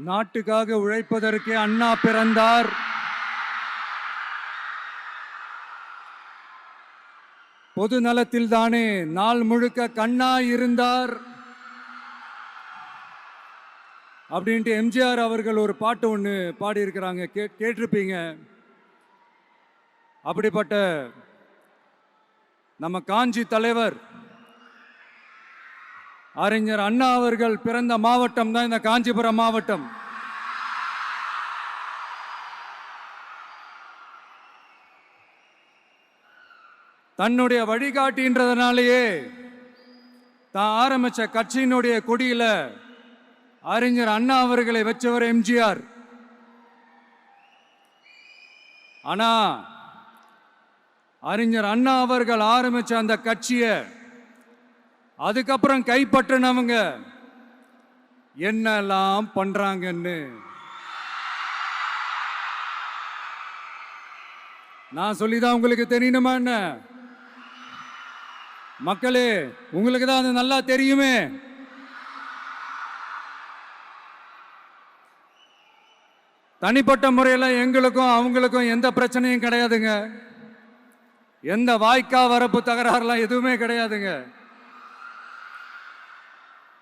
நாட்டுக்காக உழைப்பதற்கே அண்ணா பிறந்தார். பொது நலத்தில் தானே நாள் முழுக்க கண்ணா இருந்தார் அப்படின்ட்டு எம்ஜிஆர் அவர்கள் ஒரு பாட்டு ஒன்று பாடியிருக்கிறாங்க, கேட்டிருப்பீங்க. அப்படிப்பட்ட நம்ம காஞ்சி தலைவர் அறிஞர் அண்ணா அவர்கள் பிறந்த மாவட்டம் தான் இந்த காஞ்சிபுரம் மாவட்டம். தன்னுடைய வழிகாட்டின்றதுனாலேயே தான் ஆரம்பிச்ச கட்சியினுடைய கொடியில அறிஞர் அண்ணா அவர்களை வச்சவர் எம்ஜிஆர். ஆனா அறிஞர் அண்ணா அவர்கள் ஆரம்பிச்ச அந்த கட்சியை அதுக்கப்புறம் கைப்பற்றினவங்க என்னெல்லாம் பண்றாங்கன்னு நான் சொல்லிதான் உங்களுக்கு தெரியணுமா என்ன? மக்களே, உங்களுக்கு தான் அது நல்லா தெரியுமே. தனிப்பட்ட முறையில் எங்களுக்கும் அவங்களுக்கும் எந்த பிரச்சனையும் கிடையாதுங்க. எந்த வாய்க்கா வரப்பு தகராறுலாம் எதுவுமே கிடையாதுங்க.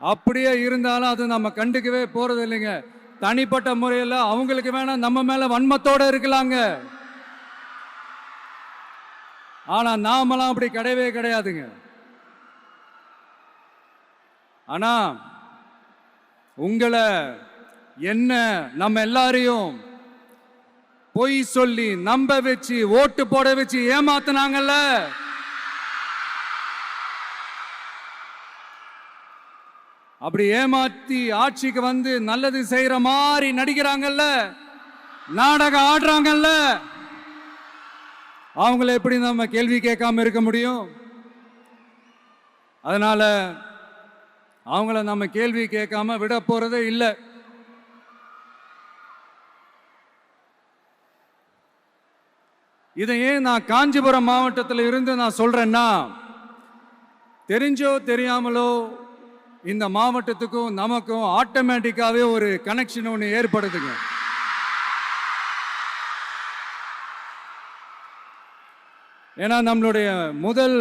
அப்படியே இருந்தாலும் அது நம்ம கண்டுக்கவே போறது இல்லைங்க. தனிப்பட்ட முறையில் அவங்களுக்கு வேணா நம்ம மேல வன்மத்தோட இருக்கலாங்க. ஆனா நாமெல்லாம் அப்படி கிடையவே கிடையாதுங்க. ஆனா உங்களை என்ன நம்ம எல்லாரையும் பொய் சொல்லி நம்ப வச்சு ஓட்டு போட வச்சு ஏமாத்தினாங்கல்ல, அப்படி ஏமாத்தி ஆட்சிக்கு வந்து நல்லது செய்யற மாதிரி நடிக்கிறாங்கல்ல, நாடகம் ஆடுறாங்கல்ல, அவங்கள எப்படி நம்ம கேள்வி கேட்காம இருக்க முடியும்? அதனால அவங்கள நம்ம கேள்வி கேட்காம விட போறதே இல்லை. இதையே நான் காஞ்சிபுரம் மாவட்டத்தில் இருந்து நான் சொல்றேன்னா, தெரிஞ்சோ தெரியாமலோ இந்த மாவட்டத்துக்கும் நமக்கும் ஆட்டோமேட்டிக்காவே ஒரு கனெக்ஷன் ஒன்று ஏற்படுதுங்க. ஏன்னா நம்மளுடைய முதல்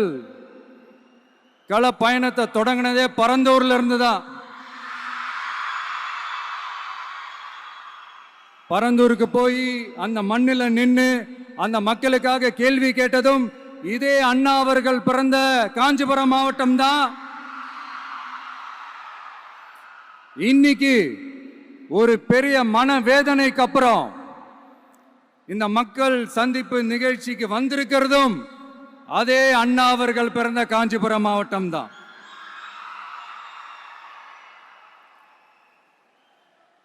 கள பயணத்தை தொடங்கினதே பரந்தூர்ல இருந்து தான். பரந்தூருக்கு போய் அந்த மண்ணில் நின்று அந்த மக்களுக்காக கேள்வி கேட்டதும் இதே அண்ணா அவர்கள் பிறந்த காஞ்சிபுரம் மாவட்டம் தான். இன்னைக்கு ஒரு பெரிய மனவேதனைக்கு அப்புறம் இந்த மக்கள் சந்திப்பு நிகழ்ச்சிக்கு வந்திருக்கிறதும் அதே அண்ணா அவர்கள் பிறந்த காஞ்சிபுரம் மாவட்டம் தான்.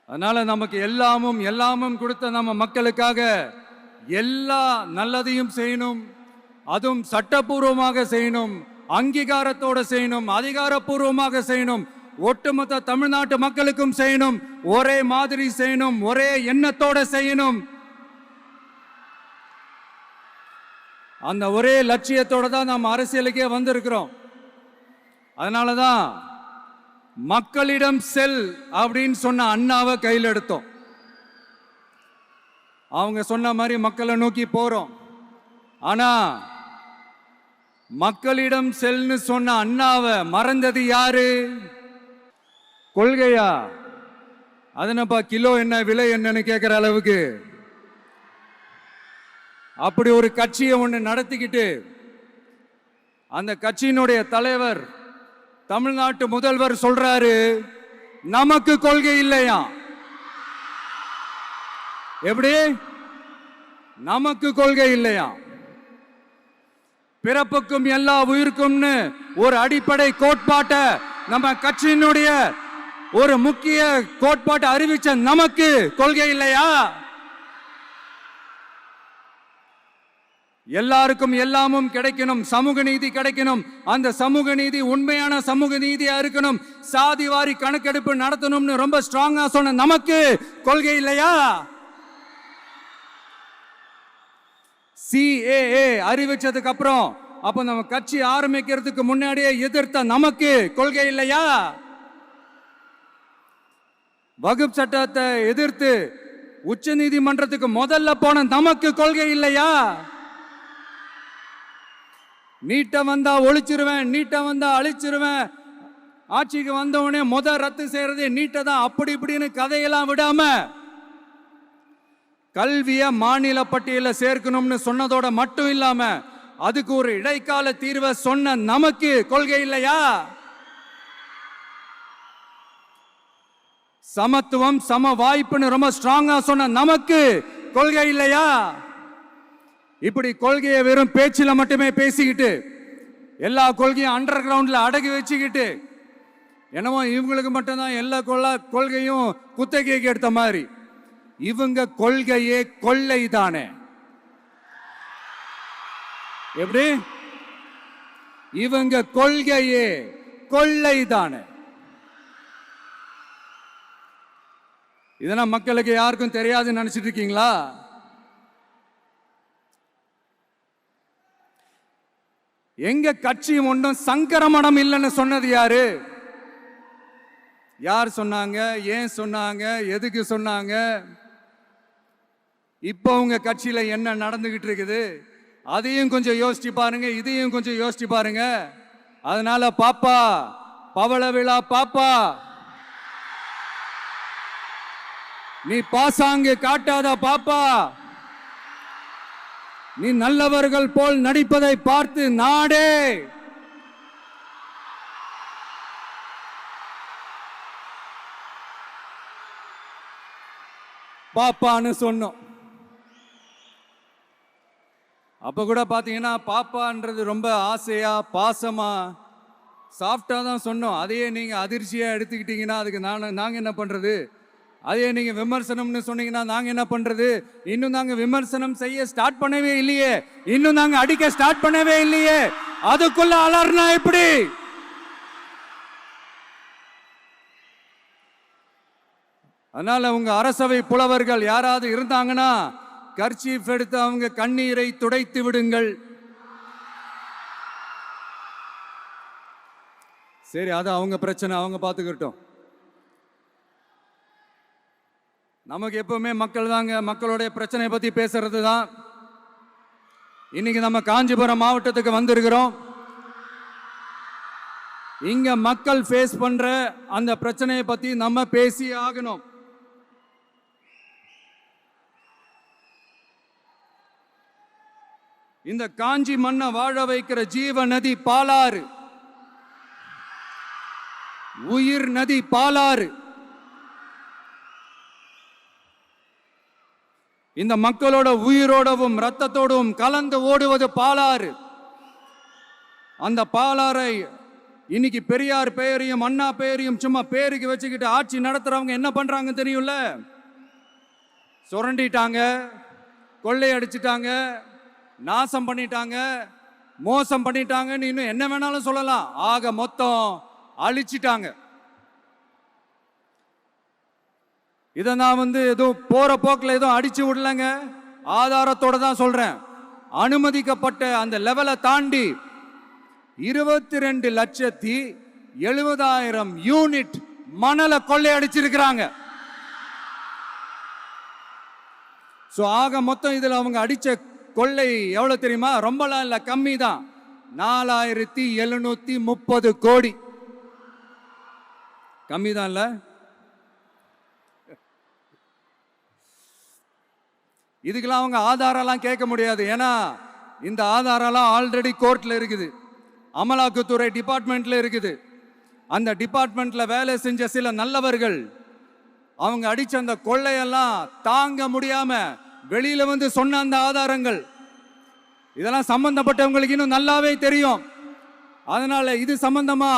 அதனால நமக்கு எல்லாமும் கொடுத்த நம்ம மக்களுக்காக எல்லா நல்லதையும் செய்யணும், அதுவும் சட்டப்பூர்வமாக செய்யணும், அங்கீகாரத்தோட செய்யணும், அதிகாரப்பூர்வமாக செய்யணும், ஒட்டுமொத்த தமிழ்நாட்டு மக்களுக்கும் செய்யணும், ஒரே மாதிரி செய்யணும், ஒரே எண்ணத்தோட செய்யணும். அந்த ஒரே லட்சியத்தோட தான் நாம் அரசியலுக்கே வந்திருக்கிறோம். அதனாலதான் மக்களிடம் செல் அப்படின்னு சொன்ன அண்ணாவை கையில் எடுத்தோம். அவங்க சொன்ன மாதிரி மக்களை நோக்கி போறோம். ஆனா மக்களிடம் செல்னு சொன்ன அண்ணாவை மறந்தது யாரு? கொள்கையா? அதனப்பா கிலோ என்ன விலை என்னன்னு கேட்கிற அளவுக்கு அப்படி ஒரு கட்சியை ஒன்று நடத்திக்கிட்டு அந்த கட்சியினுடைய தலைவர் தமிழ்நாட்டு முதல்வர் சொல்றாரு, நமக்கு கொள்கை இல்லையா? எப்படி? நமக்கு கொள்கை இல்லையா? பிறப்புக்கும் எல்லா உயிருக்கும்னு ஒரு அடிப்படை கோட்பாட்டை நம்ம கட்சியினுடைய ஒரு முக்கிய கோட்பாட்டை அறிவிச்ச நமக்கு கொள்கை இல்லையா? எல்லாருக்கும் எல்லாமும் கிடைக்கணும், சமூக நீதி கிடைக்கணும், அந்த சமூக நீதி உண்மையான சமூக நீதியா இருக்கணும், சாதி வாரி கணக்கெடுப்பு நடத்தணும்னு ரொம்ப ஸ்ட்ராங்கா சொன்ன நமக்கு கொள்கை இல்லையா? CAA அறிவிச்சதுக்கு அப்புறம் அப்ப நம்ம கட்சி ஆரம்பிக்கிறதுக்கு முன்னாடியே எதிர்த்த நமக்கு கொள்கை இல்லையா? வகுப்பு சட்டத்தை எதிர்த்து உச்ச நீதிமன்றத்துக்கு முதல்ல போன நமக்கு கொள்கை இல்லையா? நீட்டை வந்தா ஒழிச்சிருவேன், நீட்டை வந்தா அழிச்சிருவேன், ஆட்சிக்கு வந்தவனே ரத்து செய்யறதே நீட்டை தான், அப்படி இப்படின்னு கதையெல்லாம் விடாம கல்விய மாநில பட்டியல சேர்க்கணும்னு சொன்னதோட மட்டும் இல்லாம அதுக்கு ஒரு இடைக்கால தீர்வை சொன்ன நமக்கு கொள்கை இல்லையா? சமத்துவம் சம வாய்ப்புன்னு ரொம்ப ஸ்ட்ராங்கா சொன்ன நமக்கு கொள்கை இல்லையா? இப்படி கொள்கையை வெறும் பேச்சில மட்டுமே பேசிக்கிட்டு எல்லா கொள்கையும் அண்டர் கிரவுண்ட்ல அடக்கி வச்சுக்கிட்டு என்னவோ இவங்களுக்கு மட்டும்தான் எல்லா கொள்கையும் குத்தகைக்கு எடுத்த மாதிரி. இவங்க கொள்கையே கொள்ளை தானே. எப்படி? இவங்க கொள்கையே கொள்ளை தானே. இதெல்லாம் மக்களுக்கு யாருக்கும் தெரியாதுன்னு நினைச்சிட்டு இருக்கீங்களா? எங்க கட்சி ஒன்றும் சங்கரமணம் இல்லைன்னு சொன்னது யாரு? யார் சொன்னாங்க? ஏன் சொன்னாங்க? எதுக்கு சொன்னாங்க? இப்போ உங்க கட்சியில என்ன நடந்துகிட்டு இருக்குது அதையும் கொஞ்சம் யோசிச்சு பாருங்க, இதையும் கொஞ்சம் யோசிச்சு பாருங்க. அதனால பாப்பா, பவள விழா பாப்பா, நீ பாசாங்கு காட்டாத பாப்பா. நீ நல்லவர்கள் போல் நடிப்பதை பார்த்து நாடே பாப்பான்னு சொன்னோம். அப்ப கூட பாத்தீங்கன்னா பாப்பான்றது ரொம்ப ஆசையா பாசமா சாஃப்டா தான் சொன்னோம். அதையே நீங்க அதிர்ச்சியா எடுத்துக்கிட்டீங்கன்னா அதுக்கு நாங்க என்ன பண்றது? அதே நீங்க விமர்சனம்னு சொன்னீங்கன்னா நாங்க என்ன பண்றது? இன்னும் நாங்க விமர்சனம் செய்ய ஸ்டார்ட் பண்ணவே இல்லையே, இன்னும் நாங்க அடிக்க ஸ்டார்ட் பண்ணவே இல்லையே, அதுக்குள்ள அலர்னா எப்படி? அதனால உங்க அரசவை புலவர்கள் யாராவது இருந்தாங்கன்னா கர்ச்சீஃப் எடுத்து அவங்க கண்ணீரை துடைத்து விடுங்கள். சரி, அது அவங்க பிரச்சனை, அவங்க பார்த்துக்கிட்டோம். நமக்கு எப்பவுமே மக்கள் தாங்க, மக்களுடைய பிரச்சனையை பத்தி பேசுறது தான். இன்னைக்கு நம்ம காஞ்சிபுரம் மாவட்டத்துக்கு வந்திருக்கிறோம். இங்க மக்கள் ஃபேஸ் பண்ற அந்த பிரச்சனையை பத்தி நம்ம பேசி ஆகணும். இந்த காஞ்சி மண்ணை வாழ வைக்கிற ஜீவ நதி பாலாறு, உயிர் நதி பாலாறு. இந்த மக்களோட உயிரோடவும் ரத்தத்தோடும் கலந்து ஓடுவது பாலாறு. அந்த பாலாறை இன்னைக்கு பெரியார் பெயரையும் அண்ணா பெயரையும் சும்மா பேருக்கு வச்சுக்கிட்டு ஆட்சி நடத்துறவங்க என்ன பண்றாங்க தெரியும்ல? சுரண்டிட்டாங்க, கொள்ளையடிச்சிட்டாங்க, நாசம் பண்ணிட்டாங்க, மோசம் பண்ணிட்டாங்கன்னு இன்னும் என்ன வேணாலும் சொல்லலாம். ஆக மொத்தம் அழிச்சிட்டாங்க. இதை நான் ஏதோ போற போக்கில் ஏதோ அடிச்சு விடலங்க, ஆதாரத்தோட தான் சொல்றேன். அனுமதிக்கப்பட்ட அந்த லெவலை தாண்டி 22,70,000 யூனிட் மணலை கொள்ளையடிச்சிருக்கிறாங்க. ஆக மொத்தம் இதுல அவங்க அடிச்ச கொள்ளை எவ்வளவு தெரியுமா? ரொம்பலாம் இல்ல, கம்மி தான். 4,730 கோடி. கம்மி தான் இல்ல? இதுக்கெல்லாம் அவங்க ஆதாரம்லாம் கேட்க முடியாது. ஏன்னா இந்த ஆதாரம்லாம் ஆல்ரெடி கோர்ட்ல இருக்குது, அமலாக்கத்துறை டிபார்ட்மெண்ட்ல இருக்குது. அந்த டிபார்ட்மெண்ட்ல வேலை செஞ்ச சில நல்லவர்கள் அவங்க அடிச்ச அந்த கொள்ளையெல்லாம் தாங்க முடியாம வெளியில சொன்ன அந்த ஆதாரங்கள் இதெல்லாம் சம்பந்தப்பட்டவங்களுக்கு இன்னும் நல்லாவே தெரியும். அதனால இது சம்பந்தமா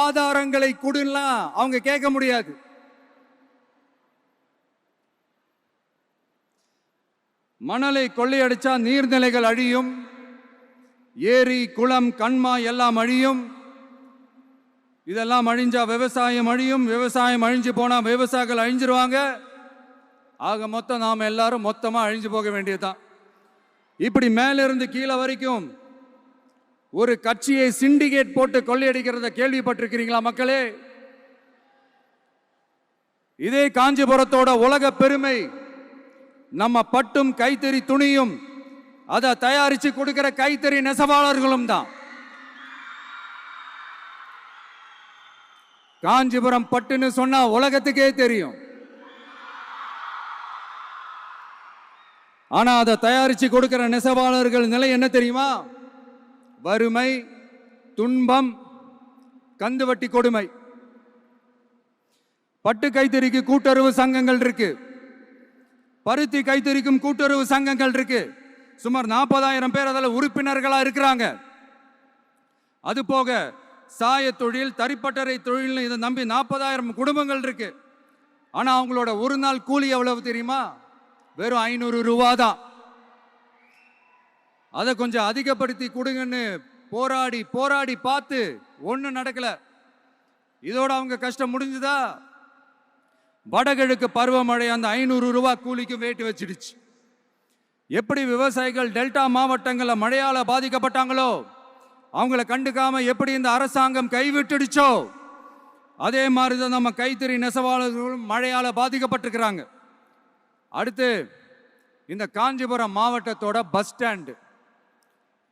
ஆதாரங்களை கொடுலாம் அவங்க கேட்க முடியாது. மணலை கொள்ளையடிச்சா நீர்நிலைகள் அழியும், ஏரி குளம் கண்மாய் எல்லாம் அழியும். இதெல்லாம் அழிஞ்சா விவசாயம் அழியும், விவசாயம் அழிஞ்சு போனா விவசாயிகள் அழிஞ்சிருவாங்க. ஆக மொத்தம் நாம எல்லாரும் மொத்தமா அழிஞ்சு போக வேண்டியதுதான். இப்படி மேலிருந்து கீழே வரைக்கும் ஒரு கட்சியை சிண்டிகேட் போட்டு கொள்ளையடிக்கிறத கேள்விப்பட்டிருக்கிறீங்களா மக்களே? இதே காஞ்சிபுரத்தோட உலக பெருமை நம்ம பட்டும் கைத்தறி துணியும் அதை தயாரிச்சு கொடுக்கிற கைத்தறி நெசவாளர்களும் தான். காஞ்சிபுரம் பட்டுன்னு சொன்னா உலகத்துக்கே தெரியும். ஆனா அதை தயாரிச்சு கொடுக்கிற நெசவாளர்கள் நிலை என்ன தெரியுமா? வறுமை, துன்பம், கந்துவட்டி கொடுமை. பட்டு கைத்தறிக்கு கூட்டுறவு சங்கங்கள் இருக்கு, பருத்தி கைத்தறிக்கும் கூட்டுறவு சங்கங்கள் இருக்கு. சுமார் 40,000 பேர் அதில் உறுப்பினர்களா இருக்கிறாங்க. அது போக சாய தொழில், தறிப்பட்டறை தொழில் இதை நம்பி 40,000 குடும்பங்கள் இருக்கு. ஆனா அவங்களோட ஒரு நாள் கூலி எவ்வளவு தெரியுமா? வெறும் 500 ரூபா தான். அதை கொஞ்சம் அதிகப்படுத்தி கொடுங்கன்னு போராடி போராடி பார்த்து ஒன்றும் நடக்கல. இதோட அவங்க கஷ்டம் முடிஞ்சுதா? வடகிழக்கு பருவமழை அந்த 500 ரூபா கூலிக்கு வேட்டு வச்சிடுச்சு. எப்படி விவசாயிகள் டெல்டா மாவட்டங்களில் மழையால பாதிக்கப்பட்டாங்களோ, அவங்கள கண்டுக்காம எப்படி இந்த அரசாங்கம் கைவிட்டுடுச்சோ, அதே மாதிரிதான் நம்ம கைத்தறி நெசவாளர்களும் மழையால பாதிக்கப்பட்டிருக்கிறாங்க. அடுத்து இந்த காஞ்சிபுரம் மாவட்டத்தோட பஸ் ஸ்டாண்டு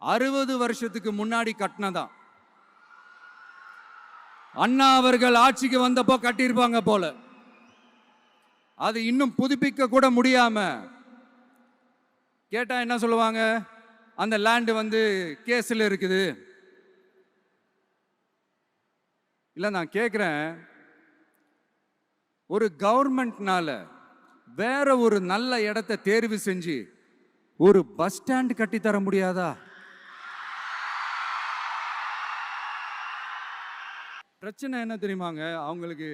60 வருஷத்துக்கு முன்னாடி கட்டினதான். அண்ணா அவர்கள் ஆட்சிக்கு வந்தப்போ கட்டியிருப்பாங்க போல. அது இன்னும் புதுப்பிக்க கூட முடியாம கேட்டா என்ன சொல்லுவாங்க? அந்த லேண்டு வந்து கேஸ்ல இருக்குது. இல்ல, நான் கேட்கிறேன், ஒரு கவர்மெண்ட்னால வேற ஒரு நல்ல இடத்தை தேர்வு செஞ்சு ஒரு பஸ் ஸ்டாண்ட் கட்டி தர முடியாதா? பிரச்சனை என்ன தெரியுமாங்க? அவங்களுக்கு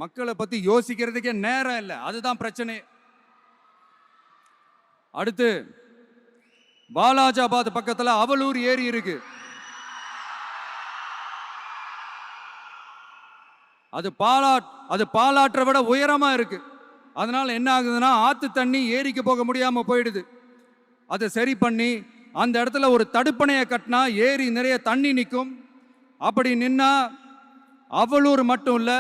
மக்களை பத்தி யோசிக்கிறதுக்கே நேரம் இல்லை. அதுதான் பிரச்சனை. அடுத்து பாலாஜாபாத் பக்கத்துல அவலூர் ஏரி இருக்கு. அது பாலாற்றை விட உயரமா இருக்கு. அதனால என்ன ஆகுதுன்னா, ஆத்து தண்ணி ஏரிக்கு போக முடியாம போயிடுது. அதை சரி பண்ணி அந்த இடத்துல ஒரு தடுப்பணையை கட்டினா ஏரி நிறைய தண்ணி நிற்கும். அப்படி நின்னா அவலூர் மட்டும் இல்ல,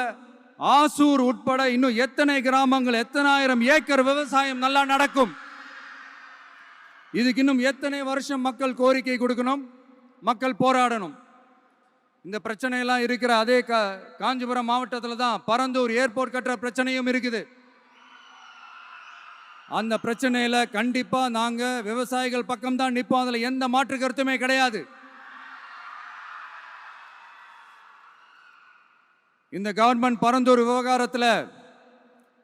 ஆசூர் உட்பட இன்னும் எத்தனை கிராமங்கள், எத்தனை ஆயிரம் ஏக்கர் விவசாயம் நல்லா நடக்கும். இதுக்கு இன்னும் எத்தனை வருஷம் மக்கள் கோரிக்கை கொடுக்கணும், மக்கள் போராடணும். இந்த பிரச்சனையெல்லாம் இருக்கிற அதே காஞ்சிபுரம் மாவட்டத்தில் தான் பரந்தூர் ஏர்போர்ட் கட்டுற பிரச்சனையும் இருக்குது. அந்த பிரச்சனையில கண்டிப்பா நாங்க விவசாயிகள் பக்கம் தான் நிற்போம். அதுல எந்த மாற்று கருத்துமே கிடையாது. இந்த கவர்மெண்ட் பரந்தூர் விவகாரத்தில்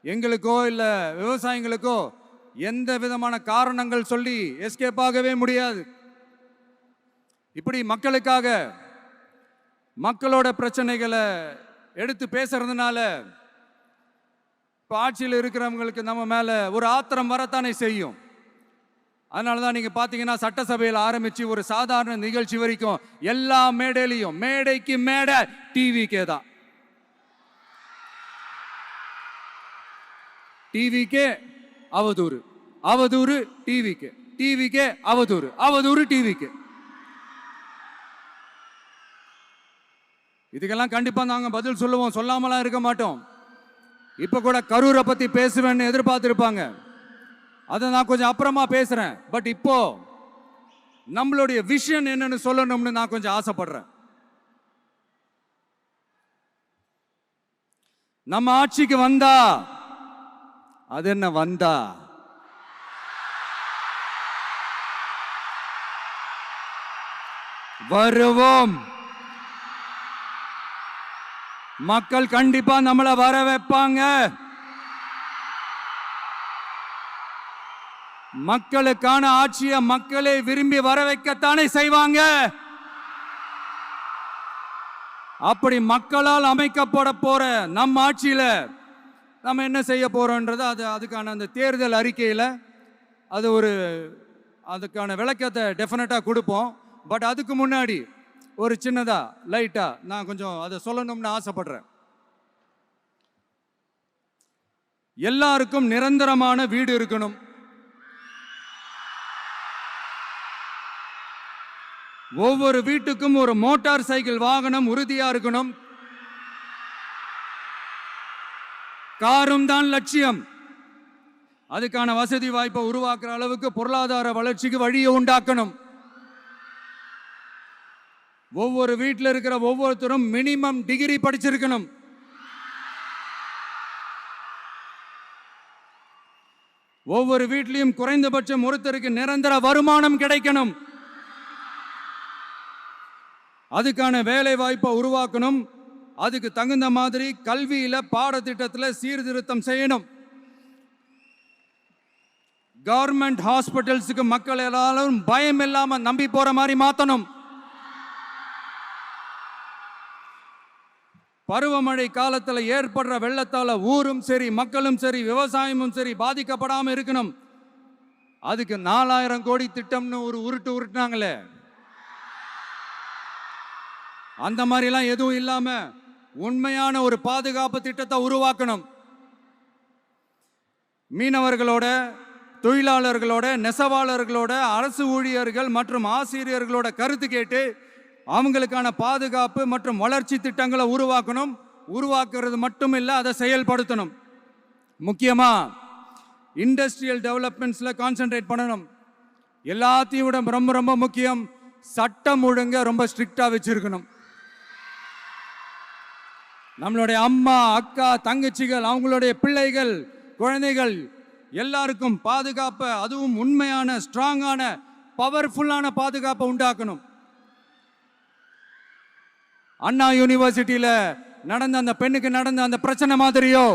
எங்களுக்கோ இல்ல விவசாயிகளுக்கோ எந்த விதமான காரணங்கள் சொல்லி எஸ்கேப் ஆகவே முடியாது. இப்படி மக்களுக்காக மக்களோட பிரச்சனைகளை எடுத்து பேசுறதுனால இப்போ ஆட்சியில் இருக்கிறவங்களுக்கு நம்ம மேல ஒரு ஆத்திரம் வரத்தானே செய்யும். அதனால தான் நீங்க பாத்தீங்கன்னா சட்டசபையில் ஆரம்பிச்சு ஒரு சாதாரண நிகழ்ச்சி வரைக்கும் எல்லா மேடையிலையும் மேடைக்கு மேடை டிவிக்கே தான். டிவிக்கே அவதூறு, அவதூறு டிவிக்கு, டிவிக்கே அவதூறு, அவதூறு டிவிக்கு. இதுக்கெல்லாம் கண்டிப்பா நாங்க பதில் சொல்லுவோம், சொல்லாமலாம் இருக்க மாட்டோம். இப்ப கூட கரூரை பத்தி பேசுவேன்னு எதிர்பார்த்திருப்பாங்க. அதை நான் கொஞ்சம் அப்புறமா பேசுறேன். பட் இப்போ நம்மளுடைய விஷன் என்னன்னு சொல்லணும்னு நான் கொஞ்சம் ஆசைப்படுறேன். நம்ம ஆட்சிக்கு வந்தா, அது என்ன வந்தா, வருவோம். மக்கள் கண்டிப்பா நம்மளை வர வைப்பாங்க. மக்களுக்கான ஆட்சியை மக்களே விரும்பி வர வைக்கத்தானே செய்வாங்க. அப்படி மக்களால் அமைக்கப்பட போற நம்ம ஆட்சியில நம்ம என்ன செய்ய போறோம்ன்றது அதுக்கான அந்த தேர்தல் அறிக்கையில் அதுக்கான விளக்கத்தை டெஃபினட்டா கொடுப்போம். பட் அதுக்கு முன்னாடி ஒரு சின்னதா லைட்டா நான் கொஞ்சம் அதை சொல்லணும்னு ஆசைப்படுறேன். எல்லாருக்கும் நிரந்தரமான வீடு இருக்கணும். ஒவ்வொரு வீட்டுக்கும் ஒரு மோட்டார் சைக்கிள் வாகனம் உறுதியா இருக்கணும். காரும் தான் லட்சியம். அதுக்கான வசதி வாய்ப்பை உருவாக்குற அளவுக்கு பொருளாதார வளர்ச்சிக்கு வழியை உண்டாக்கணும். ஒவ்வொரு வீட்டில் இருக்கிற ஒவ்வொருத்தரும் மினிமம் டிகிரி படிச்சிருக்கணும். ஒவ்வொரு வீட்டிலையும் குறைந்தபட்சம் ஒருத்தருக்கு நிரந்தர வருமானம் கிடைக்கணும். அதுக்கான வேலை வாய்ப்பை உருவாக்கணும். அதுக்கு தகுந்த மாதிரி கல்வியில பாடத்திட்டத்தில் சீர்திருத்தம் செய்யணும். கவர்மெண்ட் ஹாஸ்பிட்டல்ஸுக்கு மக்கள் எல்லாரும் பயம் இல்லாம நம்பி போற மாதிரி மாத்தணும். பருவமழை காலத்தில் ஏற்படுற வெள்ளத்தால ஊரும் சரி மக்களும் சரி விவசாயமும் சரி பாதிக்கப்படாம இருக்கணும். அதுக்கு 4000 கோடி திட்டம்னு ஒரு உருட்டுனாங்களே, அந்த மாதிரிலாம் எதுவும் இல்லாம உண்மையான ஒரு பாதுகாப்பு திட்டத்தை உருவாக்கணும். மீனவர்களோட, தொழிலாளர்களோட, நெசவாளர்களோட, அரசு ஊழியர்கள் மற்றும் ஆசிரியர்களோட கருத்து கேட்டு அவங்களுக்கான பாதுகாப்பு மற்றும் வளர்ச்சி திட்டங்களை உருவாக்கணும். உருவாக்குறது மட்டும் இல்லை, அதை செயல்படுத்தணும். முக்கியமா இண்டஸ்ட்ரியல் டெவலப்மெண்ட்ஸ்ல கான்சென்ட்ரேட் பண்ணணும். எல்லாத்தையும் விட ரொம்ப ரொம்ப முக்கியம், சட்டம் ஒழுங்க ரொம்ப ஸ்ட்ரிக்டா வச்சிருக்கணும். நம்மளுடைய அம்மா, அக்கா, தங்கச்சிகள், அவங்களுடைய பிள்ளைகள், குழந்தைகள் எல்லாருக்கும் பாதுகாப்பை, அதுவும் உண்மையான ஸ்ட்ராங்கான பவர்ஃபுல்லான பாதுகாப்பை உண்டாக்கணும். அண்ணா யூனிவர்சிட்டியில நடந்த அந்த பெண்ணுக்கு நடந்த அந்த பிரச்சனை மாதிரியோ,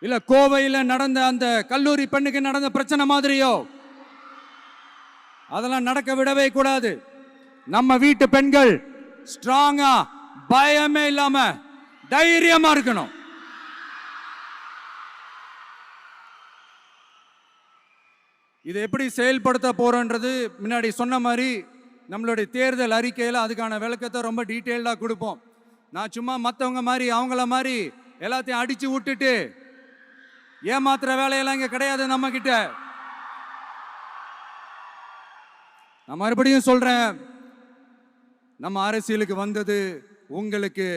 இல்ல கோவையில் நடந்த அந்த கல்லூரி பெண்ணுக்கு நடந்த பிரச்சனை மாதிரியோ அதெல்லாம் நடக்க விடவே கூடாது. நம்ம வீட்டு பெண்கள் ஸ்ட்ராங்கா, பயமே இல்லாம தைரியமா இருக்கணும். இதை எப்படி செயல்படுத்த போறோன்றது முன்னாடி சொன்ன மாதிரி நம்மளுடைய தேர்தல் அறிக்கையில் அதுக்கான விளக்கத்தை ரொம்ப டீட்டெயில்டாக கொடுப்போம். நான் சும்மா மற்றவங்க மாதிரி அவங்கள மாதிரி எல்லாத்தையும் அடிச்சு விட்டுட்டு ஏமாத்துற வேலையெல்லாம் இங்கே கிடையாது நம்ம கிட்ட. நான் மறுபடியும் சொல்றேன், நம்ம அரசியலுக்கு வந்தது உங்களுக்கு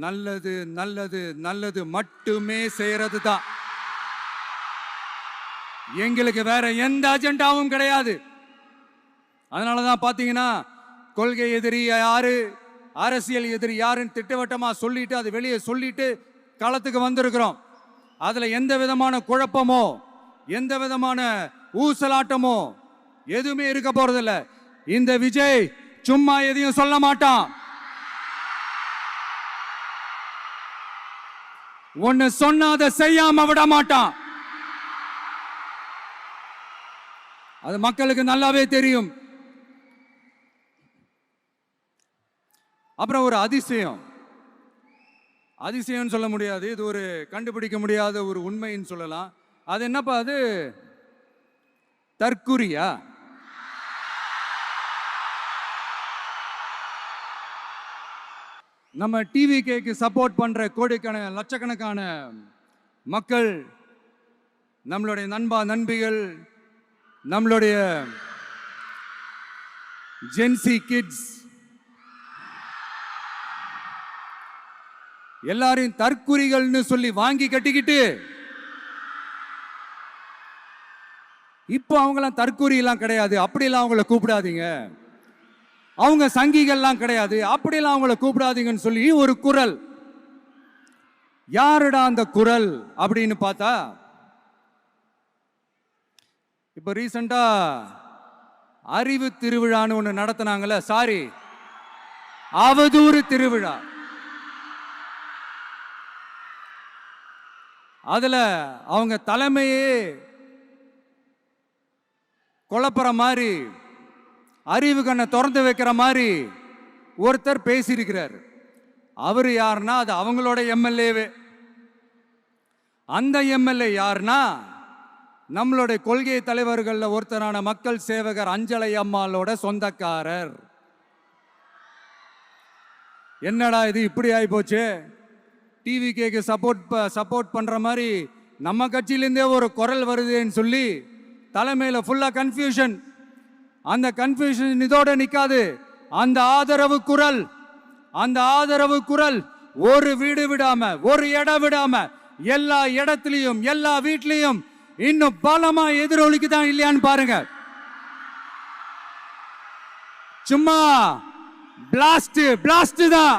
நல்லது நல்லது நல்லது மட்டுமே செய்யறது தான். எங்களுக்கு வேற எந்த அஜெண்டாவும் கிடையாது. அதனாலதான் பாத்தீங்கன்னா கொள்கை எதிரி யாரு, அரசியல் எதிரி யாருன்னு திட்டவட்டமா சொல்லிட்டு அது வெளியே சொல்லிட்டு களத்துக்கு வந்திருக்கிறோம். அதுல எந்த விதமான குழப்பமோ எந்த விதமான ஊசலாட்டமோ எதுவுமே இருக்க போறதில்ல. இந்த விஜய் சும்மா எதையும் சொல்ல மாட்டான். ஒன்னு சொன்னா அதை செய்யாம விட மாட்டான். அது மக்களுக்கு நல்லாவே தெரியும். அப்புறம் ஒரு அதிசயம் சொல்ல முடியாது, இது ஒரு கண்டுபிடிக்க முடியாத ஒரு உண்மைன்னு சொல்லலாம். அது என்னப்பா, அது தற்குறியா? நம்ம டிவிகேக்கு சப்போர்ட் பண்ற கோடிக்கணக்கான லட்சக்கணக்கான மக்கள், நம்மளுடைய நண்பிகள், நம்மளுடைய ஜென்சி கிட்ஸ் எல்லாரையும் தற்குறிகள்னு சொல்லி வாங்கி கட்டிக்கிட்டு இப்போ அவங்களாம் தற்குறி எல்லாம் கிடையாது, அப்படிலாம் அவங்கள கூப்பிடாதீங்க. அவங்க சங்கிகள்லாம் கிடையாது, அப்படிலாம் அவங்கள கூப்பிடாதீங்கன்னு சொல்லி ஒரு குரல். யாருடா அந்த குரல் அப்படின்னு பார்த்தா, இப்ப ரீசெண்டா அறிவு திருவிழான்னு ஒண்ணு நடத்தினாங்கல்ல, சாரி அவதூறு திருவிழா. அதுல அவங்க தலைமையே குழப்பற மாதிரி, அறிவு கண்ணை திறந்து வைக்கிற மாதிரி ஒருத்தர் பேசியிருக்கிறார். அவர் யாருன்னா அது அவங்களோட எம்எல்ஏவே. அந்த எம்எல்ஏ யாருன்னா நம்மளுடைய கொள்கை தலைவர்கள் ஒருத்தரான மக்கள் சேவகர் அஞ்சலை அம்மாளோட சொந்தக்காரர். என்னடா இது இப்படி ஆகி போச்சு, டிவிகேக்கு சப்போர்ட் பண்ற மாதிரி நம்ம கட்சியிலேருந்தே ஒரு குரல் வருதுன்னு சொல்லி தலைமையில ஃபுல்லா கன்ஃபியூஷன். அந்த கன்ஃபியூஷன் இதோட நிக்காது, அந்த ஆதரவு குரல் ஒரு வீடு விடாம, ஒரு இடம் விடாம, எல்லா இடத்துலயும், எல்லா வீட்லயும் இன்னும் பலமா எதிரொலிக்குதான் இல்லையான்னு பாருங்க. சும்மா பிளாஸ்ட் தான்.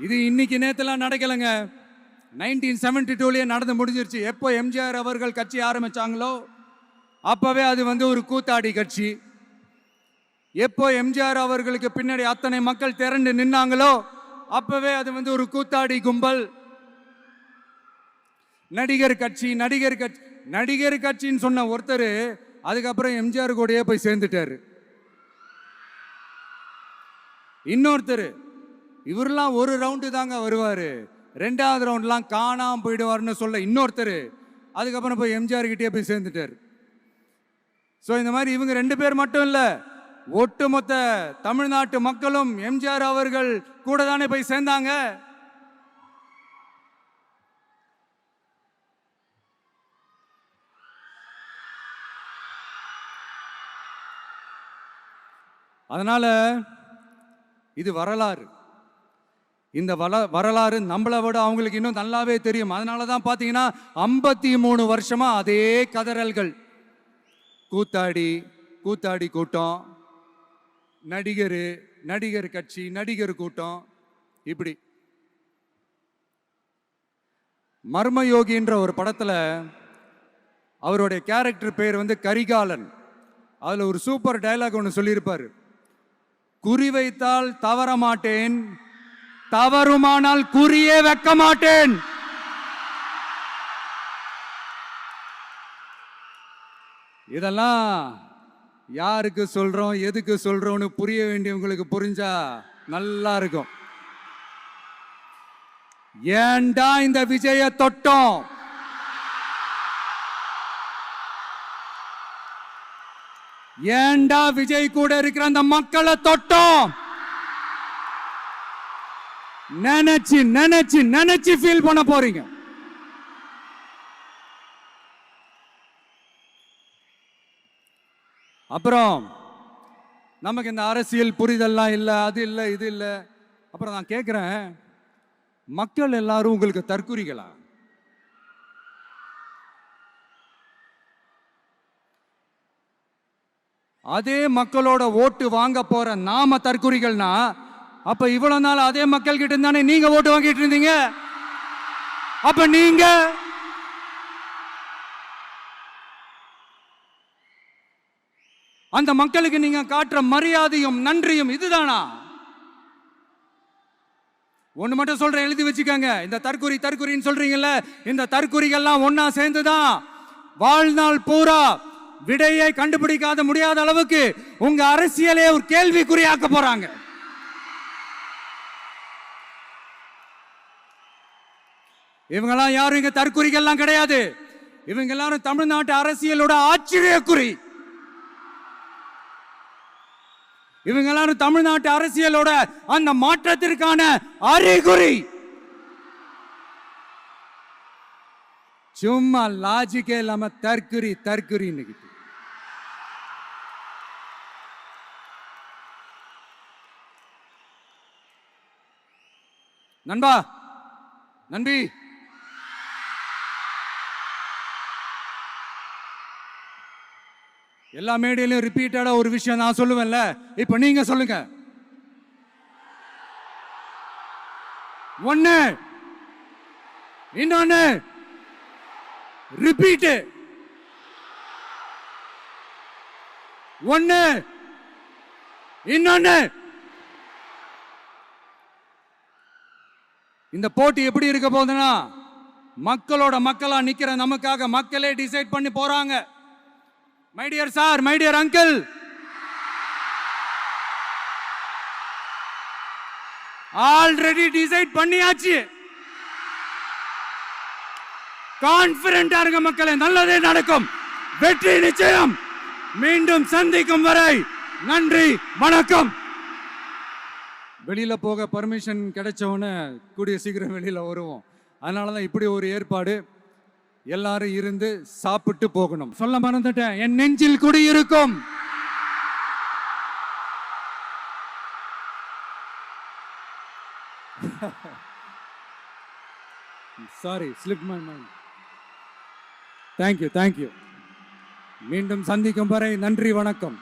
இது இன்னைக்கு நேத்துல நடக்கலங்க. 1972லயே நடந்து முடிஞ்சிருச்சு. எப்போ எம்ஜிஆர் அவர்கள் கட்சி ஆரம்பிச்சாங்களோ அப்பவே அது ஒரு கூத்தாடி கட்சி. எப்போ எம்ஜிஆர் அவர்களுக்கு பின்னாடி அத்தனை மக்கள் திரண்டு நின்னாங்களோ அப்பவே அது ஒரு கூத்தாடி கும்பல். நடிகர் கட்சின்னு சொன்ன ஒருத்தர் அதுக்கப்புறம் எம்ஜிஆர் கூடயே போய் சேர்ந்துட்டாரு. இன்னொருத்தர் இவரெல்லாம் ஒரு ரவுண்டு தாங்க வருவாரு, ரெண்டாவது ரவுண்ட்லாம் காணாம போயிடுவாருன்னு சொல்ல இன்னொருத்தர் அதுக்கப்புறம் போய் எம்ஜிஆர் கிட்டே போய் சேர்ந்துட்டாரு. ஸோ இந்த மாதிரி இவங்க 2 பேர் மட்டும் இல்ல, ஒட்டுமொத்த தமிழ்நாட்டு மக்களும் எம்ஜிஆர் அவர்கள் கூட தானே போய் சேர்ந்தாங்க. அதனால இது வரலாறு. இந்த வரலாறு நம்மளை விட அவங்களுக்கு இன்னும் நல்லாவே தெரியும். அதனால தான் பார்த்தீங்கன்னா 53 வருஷமா அதே கதறல்கள். கூத்தாடி கூட்டம், நடிகர் கட்சி, நடிகர் கூட்டம், இப்படி. மர்மயோகின்ற ஒரு படத்துல அவருடைய கேரக்டர் பேர் கரிகாலன். அதுல ஒரு சூப்பர் டயலாக் ஒன்று சொல்லியிருப்பாரு. குறி வைத்தால் தவற மாட்டேன், தவறுமானால் குறியே வைக்க மாட்டேன். இதெல்லாம் யாருக்கு சொல்றோம், எதுக்கு சொல்றோம்னு புரிய வேண்டியவங்களுக்கு புரிஞ்சா நல்லா இருக்கும். ஏண்டா இந்த விஜய தொட்டோம், ஏண்டா விஜய் கூட இருக்கிற அந்த மக்களை தொட்டோம் நினைச்சு ஃபீல் பண்ண போறீங்க. அப்புறம் நமக்கு இந்த அரசியல் புரிதல்லாம் இல்லை, அது இல்லை, இது இல்லை. அப்புறம் நான் கேட்குறேன், மக்கள் எல்லாரும் உங்களுக்கு தற்குறிகளா? அதே மக்களோட ஓட்டு வாங்க போற நாம தற்குறிகள்னா அப்ப இவ்வளவு நாள் அதே மக்கள் கிட்ட இருந்தானே நீங்க ஓட்டு வாங்கிட்டு இருந்தீங்க. அப்ப நீங்க அந்த மக்களுக்கு நீங்க காட்டுற மரியாதையும் நன்றியும் இதுதானா? ஒண்ணு மட்டும் சொல்றேன், எழுதி வச்சுக்கோங்க. இந்த தற்குறின்னு சொல்றீங்கல்ல, இந்த தற்குறிகள்லாம் ஒன்னா சேர்ந்துதான் வாழ்நாள் பூரா விடையை கண்டுபிடிக்காத முடியாத அளவுக்கு உங்க அரசியலே ஒரு கேள்விக்குறியாக்க போறாங்க. இவங்கெல்லாம் யாரும் இங்க தற்குறிகள்லாம் கிடையாது. இவங்க எல்லாரும் தமிழ்நாட்டு அரசியலோட ஆச்சரியக்குறி. இவங்க எல்லாரும் தமிழ்நாட்டு அரசியலோட அந்த மாற்றத்திற்கான அறிகுறி. சும்மா லாஜிக்கே இல்லாம தற்குறி. நம்பி எல்லா மேடையிலும் ரிப்பீட்டடா ஒரு விஷயம் நான் சொல்லுவேன்ல, இப்ப நீங்க சொல்லுங்க. ஒண்ணு, இன்னொன்னு, ரிப்பீட். ஒண்ணு, இன்னொன்னு. இந்த போட்டி எப்படி இருக்க போகுதுன்னா, மக்களோட மக்களா நிக்கிற நமக்காக மக்களே டிசைட் பண்ணி போறாங்க. My dear sir, my dear uncle, already decide பண்ணியாச்சு. கான்பிடென்டா இருக்க மக்களே, நல்லதே நடக்கும், வெற்றி நிச்சயம். மீண்டும் சந்திக்கும் வரை நன்றி, வணக்கம். வெளியில போக பர்மிஷன் கிடைச்சவொன்னே கூடிய சீக்கிரம் வெளியில வருவோம். அதனாலதான் இப்படி ஒரு ஏற்பாடு. எல்லாரும் இருந்து சாப்பிட்டு போகணும். சொல்ல மறந்துட்டேன், என் நெஞ்சில் குடியிருக்கும். Sorry, slip my mind. Thank you. மீண்டும் சந்திக்கும் வரை நன்றி, வணக்கம்.